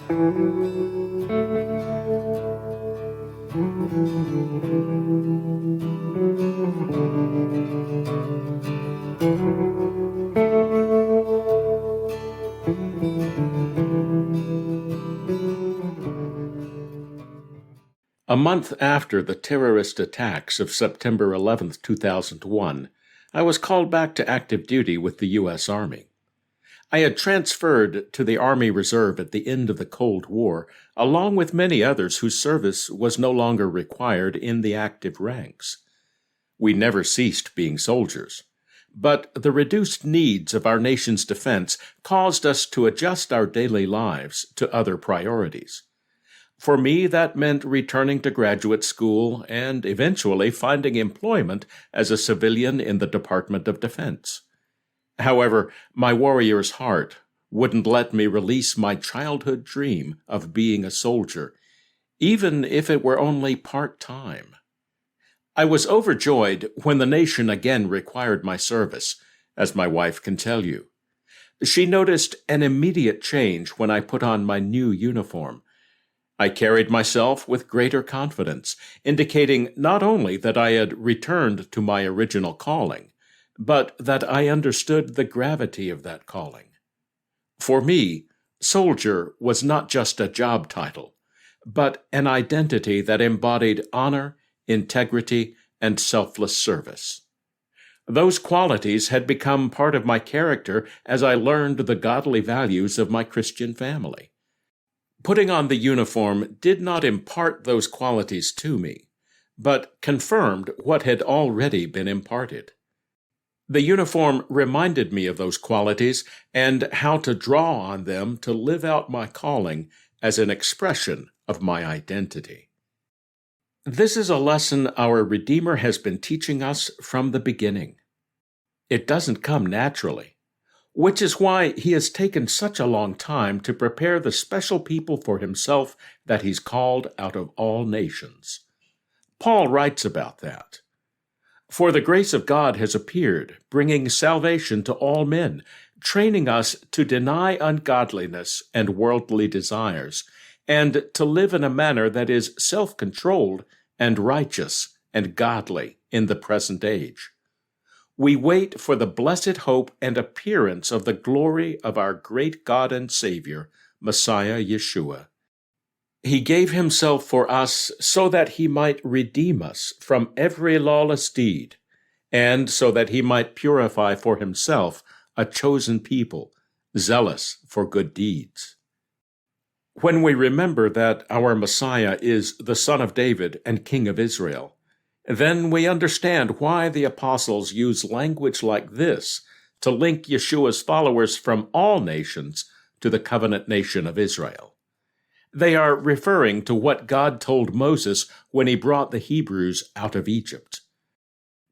A month after the terrorist attacks of September 11, 2001, I was called back to active duty with the U.S. Army. I had transferred to the Army Reserve at the end of the Cold War, along with many others whose service was no longer required in the active ranks. We never ceased being soldiers, but the reduced needs of our nation's defense caused us to adjust our daily lives to other priorities. For me, that meant returning to graduate school and eventually finding employment as a civilian in the Department of Defense. However, my warrior's heart wouldn't let me release my childhood dream of being a soldier, even if it were only part-time. I was overjoyed when the nation again required my service, as my wife can tell you. She noticed an immediate change when I put on my new uniform. I carried myself with greater confidence, indicating not only that I had returned to my original calling, but that I understood the gravity of that calling. For me, soldier was not just a job title, but an identity that embodied honor, integrity, and selfless service. Those qualities had become part of my character as I learned the godly values of my Christian family. Putting on the uniform did not impart those qualities to me, but confirmed what had already been imparted. The uniform reminded me of those qualities and how to draw on them to live out my calling as an expression of my identity. This is a lesson our Redeemer has been teaching us from the beginning. It doesn't come naturally, which is why he has taken such a long time to prepare the special people for himself that he's called out of all nations. Paul writes about that. For the grace of God has appeared, bringing salvation to all men, training us to deny ungodliness and worldly desires, and to live in a manner that is self-controlled and righteous and godly in the present age. We wait for the blessed hope and appearance of the glory of our great God and Savior, Messiah Yeshua. He gave himself for us so that he might redeem us from every lawless deed, and so that he might purify for himself a chosen people, zealous for good deeds. When we remember that our Messiah is the Son of David and King of Israel, then we understand why the apostles use language like this to link Yeshua's followers from all nations to the covenant nation of Israel. They are referring to what God told Moses when he brought the Hebrews out of Egypt.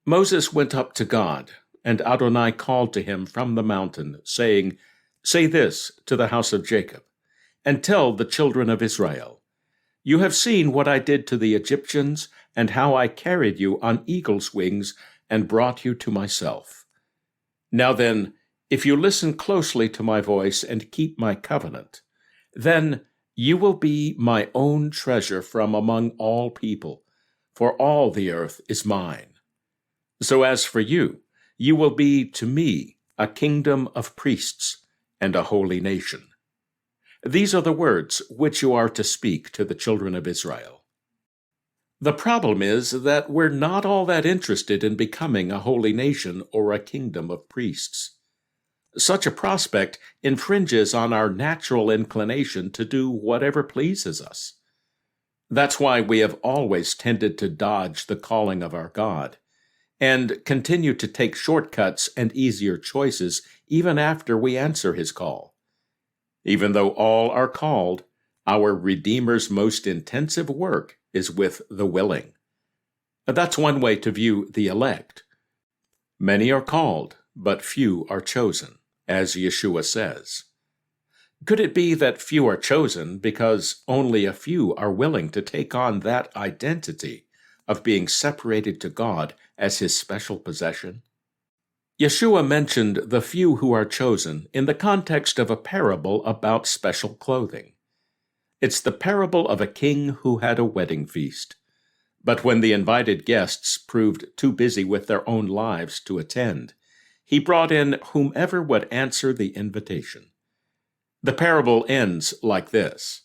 Moses went up to God, and Adonai called to him from the mountain, saying, "Say this to the house of Jacob, and tell the children of Israel, you have seen what I did to the Egyptians, and how I carried you on eagle's wings and brought you to myself. Now then, if you listen closely to my voice and keep my covenant, then you will be my own treasure from among all people, for all the earth is mine. So as for you, you will be to me a kingdom of priests and a holy nation." These are the words which you are to speak to the children of Israel. The problem is that we're not all that interested in becoming a holy nation or a kingdom of priests. Such a prospect infringes on our natural inclination to do whatever pleases us. That's why we have always tended to dodge the calling of our God, and continue to take shortcuts and easier choices even after we answer his call. Even though all are called, our Redeemer's most intensive work is with the willing. That's one way to view the elect. Many are called, but few are chosen, as Yeshua says. Could it be that few are chosen because only a few are willing to take on that identity of being separated to God as his special possession? Yeshua mentioned the few who are chosen in the context of a parable about special clothing. It's the parable of a king who had a wedding feast. But when the invited guests proved too busy with their own lives to attend, he brought in whomever would answer the invitation. The parable ends like this.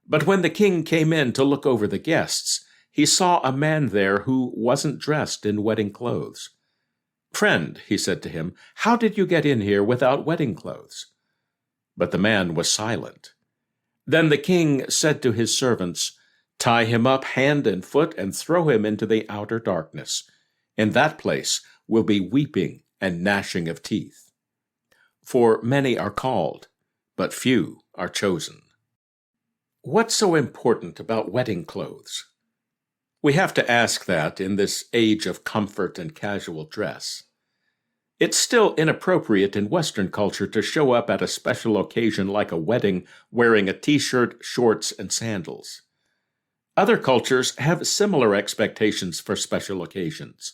But when the king came in to look over the guests, he saw a man there who wasn't dressed in wedding clothes. "Friend," he said to him, "how did you get in here without wedding clothes?" But the man was silent. Then the king said to his servants, "Tie him up hand and foot and throw him into the outer darkness. In that place will be weeping and gnashing of teeth. For many are called, but few are chosen." What's so important about wedding clothes? We have to ask that in this age of comfort and casual dress. It's still inappropriate in Western culture to show up at a special occasion like a wedding wearing a t-shirt, shorts, and sandals. Other cultures have similar expectations for special occasions.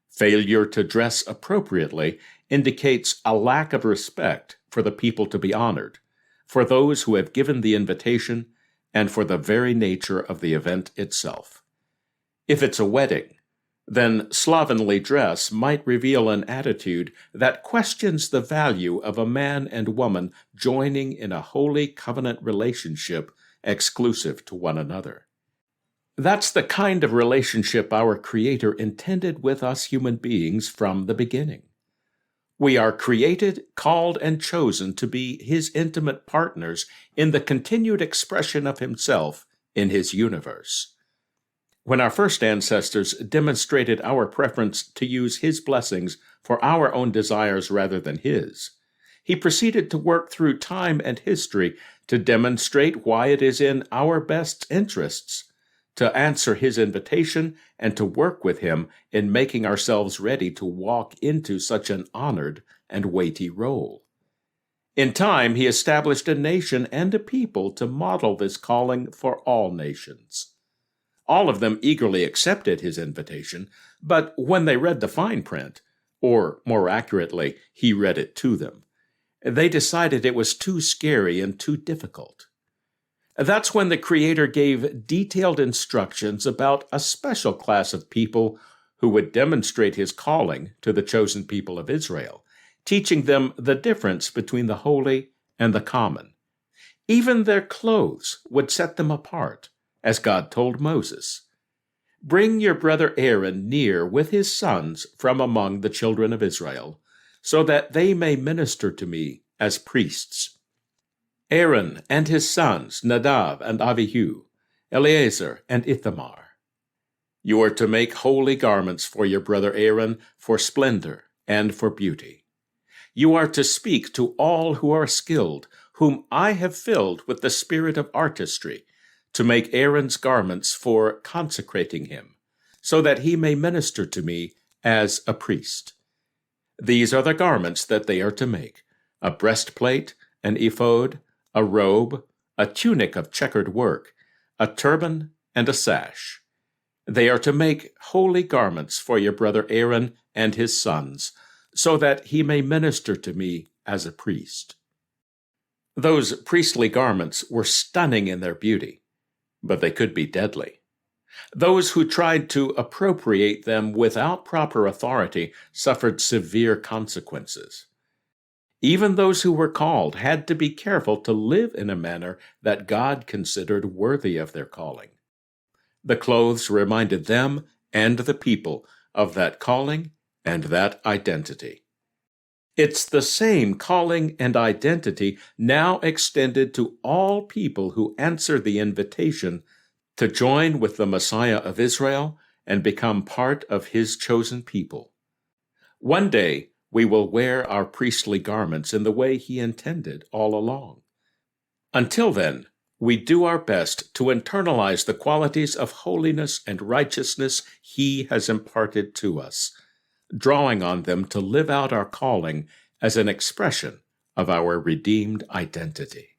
Failure to dress appropriately indicates a lack of respect for the people to be honored, for those who have given the invitation, and for the very nature of the event itself. If it's a wedding, then slovenly dress might reveal an attitude that questions the value of a man and woman joining in a holy covenant relationship exclusive to one another. That's the kind of relationship our Creator intended with us human beings from the beginning. We are created, called, and chosen to be His intimate partners in the continued expression of Himself in His universe. When our first ancestors demonstrated our preference to use His blessings for our own desires rather than His, He proceeded to work through time and history to demonstrate why it is in our best interests to answer His invitation and to work with Him in making ourselves ready to walk into such an honored and weighty role. In time, He established a nation and a people to model this calling for all nations. All of them eagerly accepted His invitation, but when they read the fine print, or more accurately, He read it to them, they decided it was too scary and too difficult. That's when the Creator gave detailed instructions about a special class of people who would demonstrate His calling to the chosen people of Israel, teaching them the difference between the holy and the common. Even their clothes would set them apart, as God told Moses, "Bring your brother Aaron near with his sons from among the children of Israel, so that they may minister to me as priests. Aaron and his sons, Nadab and Abihu, Eleazar and Ithamar. You are to make holy garments for your brother Aaron for splendor and for beauty. You are to speak to all who are skilled, whom I have filled with the spirit of artistry, to make Aaron's garments for consecrating him, so that he may minister to me as a priest. These are the garments that they are to make: a breastplate, an ephod, a robe, a tunic of checkered work, a turban, and a sash. They are to make holy garments for your brother Aaron and his sons, so that he may minister to me as a priest." Those priestly garments were stunning in their beauty, but they could be deadly. Those who tried to appropriate them without proper authority suffered severe consequences. Even those who were called had to be careful to live in a manner that God considered worthy of their calling. The clothes reminded them and the people of that calling and that identity. It's the same calling and identity now extended to all people who answer the invitation to join with the Messiah of Israel and become part of His chosen people. One day, we will wear our priestly garments in the way He intended all along. Until then, we do our best to internalize the qualities of holiness and righteousness He has imparted to us, drawing on them to live out our calling as an expression of our redeemed identity.